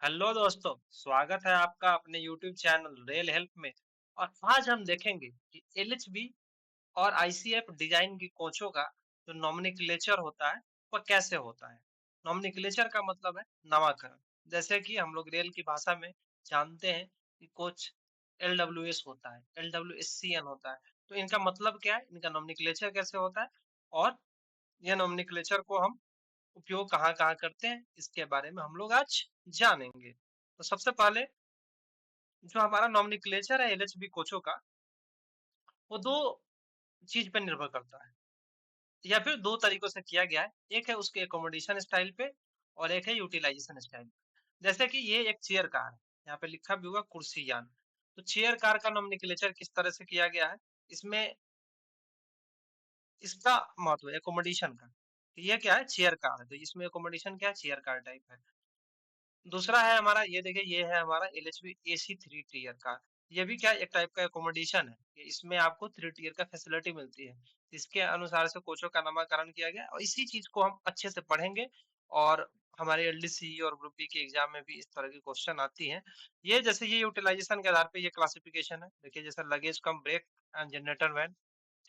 Hello दोस्तों, स्वागत है आपका अपने YouTube चैनल रेल हेल्प में। और आज हम देखेंगे कि एलएचबी और आईसीएफ डिजाइन की कोचों का जो नोमेनक्लेचर होता है वह कैसे होता है। नोमेनक्लेचर का मतलब है नामकरण। जैसे कि हम लोग रेल की भाषा में जानते हैं कि कोच एलडब्ल्यूएस होता है, एलडब्ल्यूएससीएन होता है। तो इनका मतलब क्या है, इनका नोमेनक्लेचर कैसे होता है और यह नोमेनक्लेचर को हम उपयोग कहाँ-कहाँ करते हैं, इसके बारे में हम लोग आज जानेंगे। तो सबसे पहले जो हमारा नोमेनक्लेचर है एलएचबी कोचों का, वो 2 चीज़ पे निर्भर करता है या फिर 2 तरीकों से किया गया है। एक है उसके अकोमोडेशन स्टाइल पे और एक है यूटिलाइजेशन स्टाइल पे। जैसे कि ये एक चेयर कार है, यहाँ पे लिखा भी हुआ कुर्सी यान। तो चेयर कार का नोमेनक्लेचर किस तरह से किया गया है, इसमें इसका महत्व है अकोमोडेशन का। तो ये क्या है, चेयर कार है, तो इसमें अकोमोडेशन क्या है, चेयर कार टाइप है। दूसरा है हमारा, ये देखिए ये है हमारा एलएचबी एसी 3 टियर का। ये भी क्या है, एक टाइप का अकोमोडेशन है। ये इसमें आपको 3 टियर का फैसिलिटी मिलती है। इसके अनुसार से कोचों का नामकरण किया गया है और इसी चीज को हम अच्छे से पढ़ेंगे। और हमारे एलडीसी और ग्रुप बी के एग्जाम में भी इस तरह की क्वेश्चन आती हैं। ये जैसे ये यूटिलाइजेशन के आधार पे ये क्लासिफिकेशन है। देखिए जैसे luggage cum brake and generator van,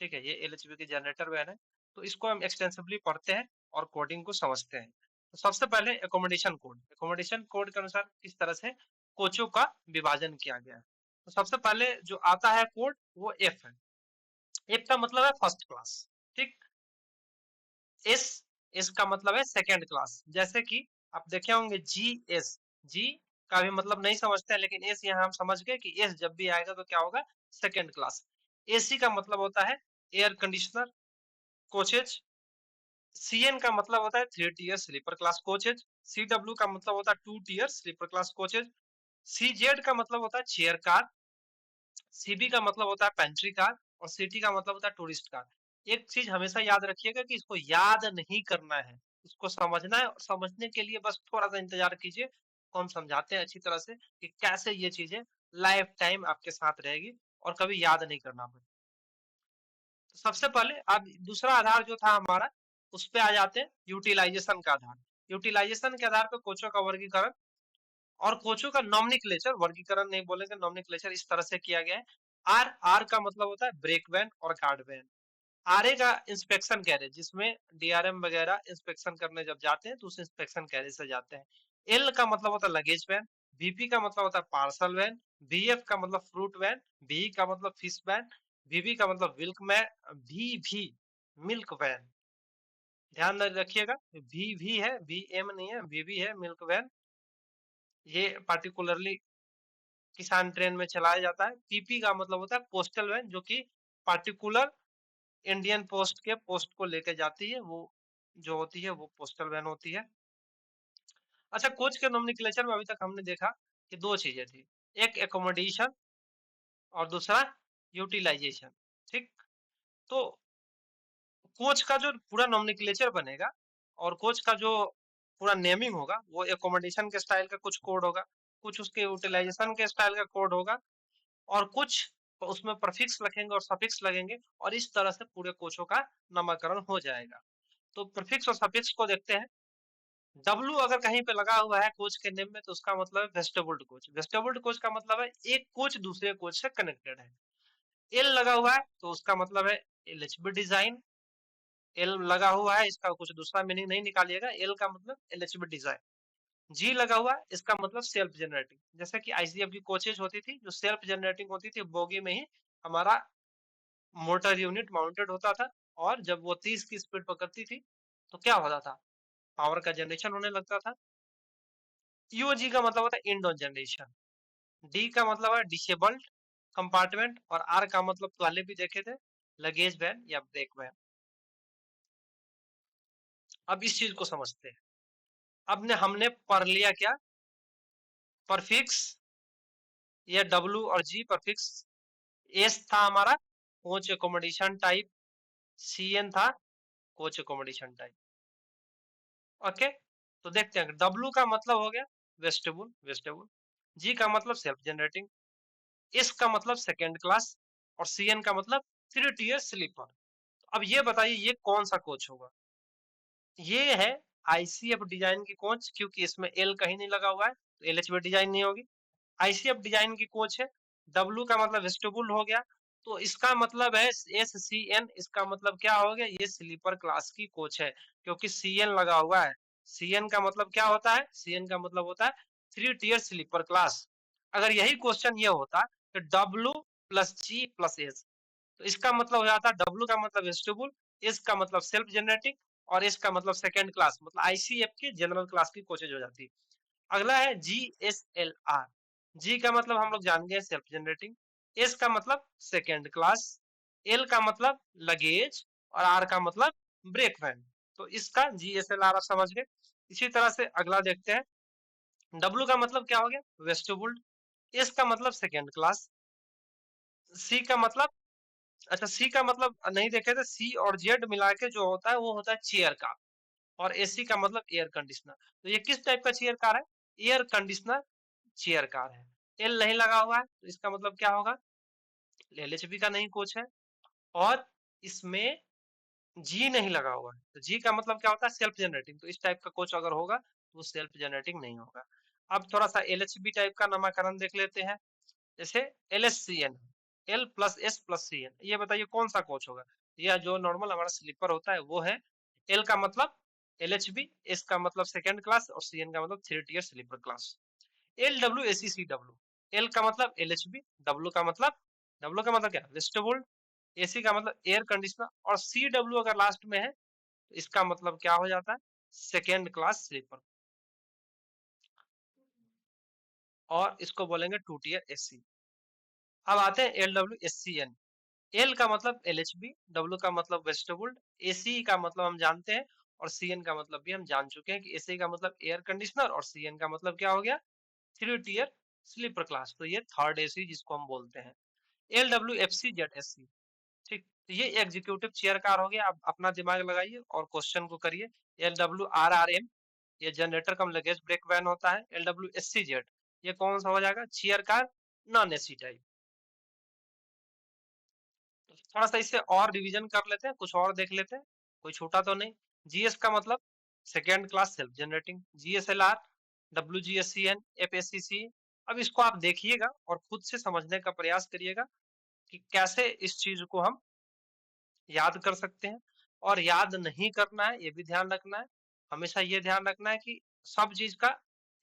ठीक है, ये एलएचबी की जनरेटर वैन है। तो इसको हम एक्सटेंसिवली पढ़ते हैं और कोडिंग को समझते हैं। तो सबसे पहले एकोमोडेशन कोड के अनुसार किस तरह से कोचों का विभाजन किया गया है। तो सबसे पहले जो आता है कोड वो एफ है। एफ का मतलब है फर्स्ट क्लास, ठीक। एस, एस का मतलब है सेकेंड क्लास। जैसे कि आप देखे होंगे जी एस, जी का भी मतलब नहीं समझते हैं, लेकिन एस यहाँ हम समझ गए कि एस जब भी आएगा तो क्या होगा, सेकेंड क्लास। एसी का मतलब होता है एयर कंडीशनर कोचेज। सीएन का मतलब होता है 3 tier sleeper class coaches. CW का मतलब होता है 2 tier sleeper class coaches. CZ का मतलब होता है चेयर कार। सीबी का मतलब होता है पेंट्री कार और सीटी का मतलब होता है टूरिस्ट कार। एक चीज हमेशा याद रखिएगा कि इसको याद नहीं करना है, इसको समझना है और समझने के लिए बस थोड़ा सा इंतजार कीजिए, तो हम समझाते हैं अच्छी तरह से कि कैसे ये चीजें लाइफ टाइम आपके साथ रहेगी और कभी याद नहीं करना पड़े। तो सबसे पहले अब दूसरा आधार जो था हमारा, उस पे आ जाते हैं यूटिलाइजेशन का आधार। यूटिलाइजेशन के आधार पे कोचों का वर्गीकरण और कोचों का नोमेनक्लेचर, वर्गीकरण नहीं बोलेंगे, नोमेनक्लेचर इस तरह से किया गया है। आर, आर का मतलब होता है ब्रेक वैन और गार्ड वैन। आरए का इंस्पेक्शन कैरेज, जिसमें डीआरएम वगैरह इंस्पेक्शन करने जब जाते हैं तो उस इंस्पेक्शन कैरेज से जाते हैं। एल का मतलब होता है लगेज वैन। वीपी का मतलब होता है पार्सल वैन। वीएफ का मतलब फ्रूट वैन। वी का मतलब फिश वैन। वीवी का मतलब विल्क मैन। V milk van. ध्यान रखिएगा, वी है, वी एम नहीं है, वी है मिल्क वैन। ये पार्टिकुलरली किसान ट्रेन में चलाया जाता है। पीपी का मतलब होता है पोस्टल वैन, जो कि पार्टिकुलर इंडियन पोस्ट के पोस्ट को लेके जाती है, वो जो होती है वो पोस्टल वैन होती है। अच्छा, कोच के नोमेनक्लेचर में अभी तक हमने देखा कि 2 चीजें थी, एक एकोमोडेशन और दूसरा यूटिलाइजेशन, ठीक। तो कोच का जो पूरा नोमेनक्लेचर बनेगा और कोच का जो पूरा नेमिंग होगा वो एकोमोडेशन के स्टाइल का कुछ कोड होगा, कुछ उसके यूटिलाइजेशन के स्टाइल का कोड होगा और कुछ उसमें प्रफिक्स लगेंगे और सफिक्स लगेंगे और इस तरह से पूरे कोचों का नामकरण हो जाएगा। तो प्रीफिक्स और सफिक्स को देखते हैं। डब्लू अगर कहीं पे लगा हुआ है कोच के नेम में तो उसका मतलब है वेस्टेबल्ड कोच। वेस्टेबल्ड कोच का मतलब है एक कोच दूसरे कोच से कनेक्टेड है। एल लगा हुआ है तो उसका मतलब है एलएचबी डिजाइन। एल लगा हुआ है, इसका कुछ दूसरा मीनिंग नहीं निकालिएगा, एल का मतलब एलएचबी डिजाइन। जी लगा हुआ है, इसका मतलब सेल्फ जनरेटिंग। जैसे कि आईसीएफ की कोचेज होती थी जो सेल्फ जनरेटिंग होती थी, बोगी में ही हमारा मोटर यूनिट माउंटेड होता था और जब वो 30 की स्पीड पकड़ती थी तो क्या होता था, पावर का जनरेशन होने लगता था। यूओजी का मतलब होता है इंडोन जनरेशन। डी का मतलब है डिसेबल्ड कंपार्टमेंट और आर का मतलब पहले भी देखे थे, लगेज वैन या ब्रेक वैन। अब इस चीज को समझते हैं। अब ने हमने पढ़ लिया क्या, परफिक्स, ये डब्ल्यू और जी परफिक्स। एस था हमारा कोच एकोमोडेशन टाइप। सीएन था कोच एकोमोडेशन टाइप। ओके, तो देखते हैं। डब्ल्यू का मतलब हो गया वेस्टेबुल, वेस्टेबुल। जी का मतलब सेल्फ जनरेटिंग। एस का मतलब सेकेंड क्लास और सीएन का मतलब 3 टियर स्लीपर। अब ये बताइए ये कौन सा कोच होगा। ये है आईसीएफ डिजाइन की कोच, क्योंकि इसमें एल कहीं नहीं लगा हुआ है। तो एलएचबी डिजाइन नहीं होगी। आईसीएफ डिजाइन की कोच है। डब्ल्यू का मतलब वेस्टिबुल हो गया। तो इसका मतलब है एससीएन, इसका मतलब क्या हो गया, ये स्लीपर क्लास की कोच है, क्योंकि सीएन लगा हुआ है। सीएन का मतलब क्या होता है, सीएन का मतलब होता है 3 टियर स्लीपर क्लास। अगर यही क्वेश्चन ये होता तो डब्ल्यू प्लस जी प्लस एस, तो इसका मतलब हो जाता है डब्ल्यू का मतलब वेस्टिबुल, एस का मतलब सेल्फ जनरेटिंग, और एस का मतलब सेकेंड क्लास, मतलब आईसीएफ की जनरल क्लास की कोचेज हो जाती है। अगला है जीएसएलआर। जी का मतलब हम लोग जान गए सेल्फ जनरेटिंग, एस का मतलब सेकेंड क्लास, एल का मतलब लगेज, और आर का मतलब ब्रेक वैन। तो इसका जीएसएलआर आप समझ गए। इसी तरह से अगला देखते हैं। डब्ल्यू का मतलब क्या हो गया, वेस्टिबुल्ड। एस का मतलब सेकेंड क्लास। सी का मतलब, अच्छा सी का मतलब नहीं देखे थे, सी और जेड मिला के जो होता है वो होता है चेयर कार, और एसी का मतलब एयर कंडीशनर। तो ये किस टाइप का चेयर कार है, एयर कंडीशनर चेयर कार है। एल नहीं लगा हुआ है तो इसका मतलब क्या होगा, एलएचबी का नहीं कोच है। और इसमें जी नहीं लगा हुआ है, तो जी का मतलब क्या होता है, सेल्फ जनरेटिंग। तो इस टाइप का कोच अगर होगा तो वो सेल्फ जनरेटिंग नहीं होगा। अब थोड़ा सा एलएचबी टाइप का नामकरण देख लेते हैं। जैसे LSCN, L plus S plus C N, ये बताइए कौन सा कोच होगा। यह जो नॉर्मल हमारा स्लीपर होता है वो है। एल का मतलब एलएचबी, एस का मतलब सेकंड क्लास, और सी एन का मतलब 3 tier sleeper class. L W A C C W, L का मतलब एलएचबी, डब्ल्यू का मतलब क्या, वेस्टिबुल, एसी का मतलब एयर कंडीशनर, और सी डब्ल्यू अगर लास्ट में है तो इसका मतलब क्या हो जाता है, सेकेंड क्लास स्लीपर, और इसको बोलेंगे 2 टियर एसी। अब आते हैं L W S C N. L का मतलब एलएचबी, डब्ल्यू का मतलब वेस्टिबुल्ड, एसी का मतलब हम जानते हैं, और सीएन का मतलब भी हम जान चुके हैं कि एसी का मतलब एयर कंडीशनर, और सीएन का मतलब क्या हो गया, 3 टियर स्लीपर क्लास। तो ये थर्ड एसी जिसको हम बोलते हैं। L W F C Z S C, ठीक, तो ये एग्जीक्यूटिव चेयर कार हो गया। आप अपना दिमाग लगाइए और क्वेश्चन को करिए। L W R R M, ये generator cum luggage brake van होता है। L W S C Z, ये कौन सा हो जाएगा, chair car non AC type. थोड़ा सा इससे और रिवीजन कर लेते हैं, कुछ और देख लेते हैं, कोई छूटा तो नहीं। जीएस का मतलब second class self generating, GSLR, W G S C N, F S C C. अब इसको आप देखिएगा और खुद से समझने का प्रयास करिएगा कि कैसे इस चीज को हम याद कर सकते हैं, और याद नहीं करना है ये भी ध्यान रखना है। हमेशा ये ध्यान रखना है कि सब चीज का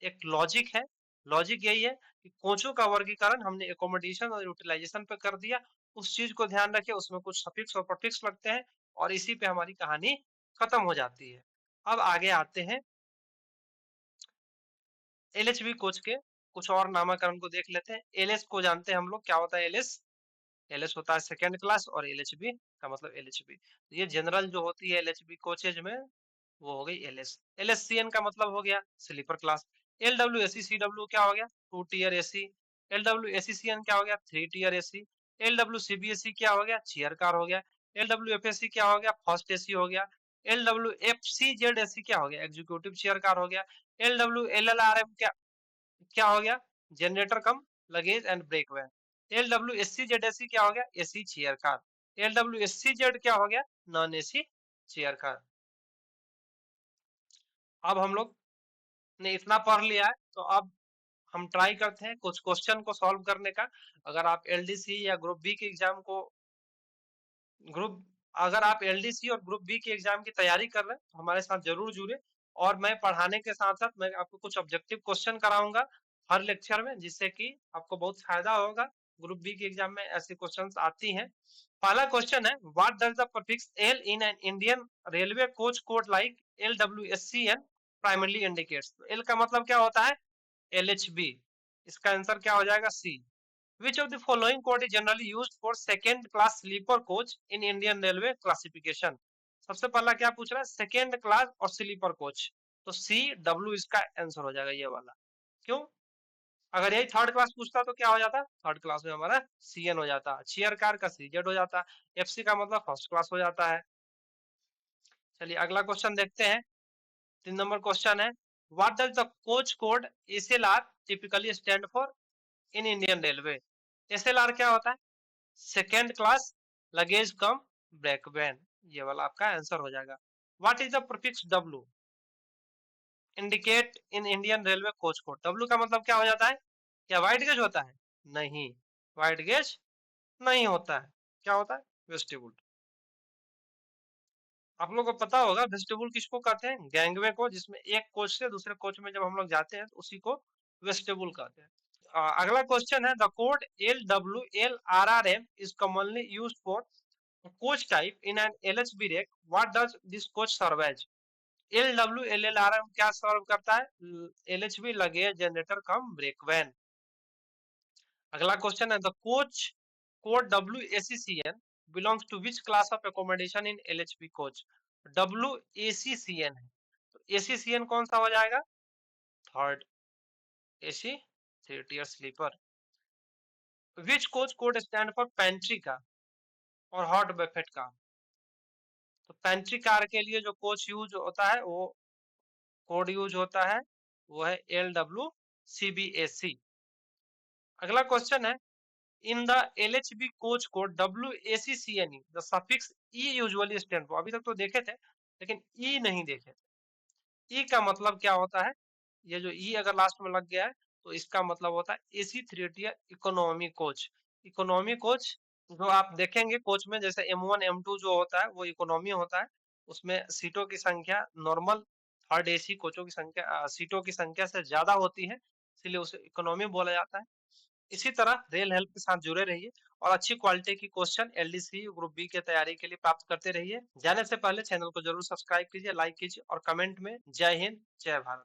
एक लॉजिक है। लॉजिक यही है कि कोचों का वर्गीकरण हमने एकोमोडेशन और यूटिलाइजेशन पे कर दिया। उस चीज को ध्यान रखिए, उसमें कुछ सफिक्स और प्रीफिक्स लगते हैं, और इसी पे हमारी कहानी खत्म हो जाती है। अब आगे आते हैं एलएचबी कोच के कुछ और नामकरण को देख लेते हैं। एलएस को जानते हैं हम लोग, क्या होता है एलएस, एलएस होता है सेकंड क्लास, और एलएचबी का मतलब एलएचबी, ये जनरल जो होती है एलएचबी कोचेज में वो हो गई एलएस। एलएससीएन का मतलब हो गया sleeper class. LW AC C W क्या हो गया, 2 टियर एसी। एलडब्ल्यू एसीसीएन क्या हो गया, 3 टियर एसी। एलडब्ल्यू सीबीएसई क्या हो गया, चेयर कार हो गया। एलडब्ल्यू एफएससी क्या हो गया, फर्स्ट एसी हो गया। एलडब्ल्यू एफसीजेड एसी क्या हो गया, एग्जीक्यूटिव चेयर कार हो गया। एलडब्ल्यू एलएलआरएम क्या हो गया, generator cum luggage and brake van. L W S C Z S C क्या हो गया, AC chair car. L W S C Z क्या हो गया, नॉन एसी चेयर कार। अब हम लोग ने इतना पढ़ लिया है, तो अब हम ट्राई करते हैं कुछ क्वेश्चन को सॉल्व करने का। अगर आप एलडीसी या ग्रुप बी के एग्जाम को ग्रुप अगर आप एलडीसी और ग्रुप बी के एग्जाम की तैयारी कर रहे हैं तो हमारे साथ जरूर जुड़े। और मैं पढ़ाने के साथ साथ मैं आपको कुछ ऑब्जेक्टिव क्वेश्चन कराऊंगा हर लेक्चर में, जिससे कि आपको बहुत फायदा होगा। ग्रुप बी के एग्जाम में ऐसे क्वेश्चंस आती हैं। पहला क्वेश्चन है, what does the prefix L in an Indian railway coach code like L W S C N primarily indicates. L का मतलब क्या होता है, एल एच बी। इसका आंसर क्या हो जाएगा, सी। Which of the following code is generally used for second class sleeper coach in Indian Railway classification? सबसे पहला क्या पूछ रहा है, सेकेंड क्लास और स्लीपर कोच। तो सी डब्ल्यू इसका आंसर हो जाएगा ये वाला। क्यों, अगर यही थर्ड क्लास पूछता तो क्या हो जाता, थर्ड क्लास में हमारा सीएन हो जाता, चेयर कार का सीजेड हो जाता, एफसी का मतलब फर्स्ट क्लास हो जाता है। चलिए अगला क्वेश्चन देखते हैं। 3 नंबर क्वेश्चन है, what does the coach code SLR typically stand for in Indian railway. SLR क्या होता है, second class luggage cum brake van, ये वाला आपका आंसर हो जाएगा। What is the prefix W, indicate in Indian railway coach code. W का मतलब क्या हो जाता है? क्या व्हाइट गेज होता है? नहीं, व्हाइट गेज नहीं होता है। क्या होता है? वेस्टिबुल। आप लोग को पता होगा वेस्टिबुल किसको कहते हैं? गैंगवे को, जिसमें एक कोच से दूसरे कोच में जब हम लोग जाते हैं तो उसी को वेस्टिबुल कहते हैं। अगला क्वेश्चन है, the code LWLRRM is commonly used for coach type in an LHB rake. What does this coach serve as? LWLLRM क्या सर्व करता है? LHB लगेज जनरेटर कम ब्रेक वैन। अगला क्वेश्चन है, the coach code WACCN belongs to which class of accommodation in LHB coach? WACCN है, तो ACCN कौन सा हो जाएगा? Third AC, three tier sleeper. Which coach code stand for pantry car और hot buffet car? तो pantry car के लिए जो कोच यूज होता है वो कोड यूज होता है, वो है LWCBAC। अगला क्वेश्चन है, in the LHB coach code WACCNE the suffix E usually stand for. अभी तक तो देखे थे लेकिन ई नहीं देखे थे। ई का मतलब क्या होता है? ये जो ई अगर लास्ट में लग गया है तो इसका मतलब होता है AC three tier economy coach. Economy coach जो आप देखेंगे कोच में, जैसे M1 M2 जो होता है वो इकोनॉमी होता है। उसमें सीटों की संख्या नॉर्मल थर्ड AC कोचों की संख्या सीटों की संख्या से ज्यादा होती है, इसलिए उसे इकोनॉमी बोला जाता है। इसी तरह रेल हेल्प के साथ जुड़े रहिए और अच्छी क्वालिटी की क्वेश्चन LDC ग्रुप बी की तैयारी के लिए प्राप्त करते रहिए। जाने से पहले चैनल को जरूर सब्सक्राइब कीजिए, लाइक कीजिए और कमेंट में जय हिंद, जय भारत।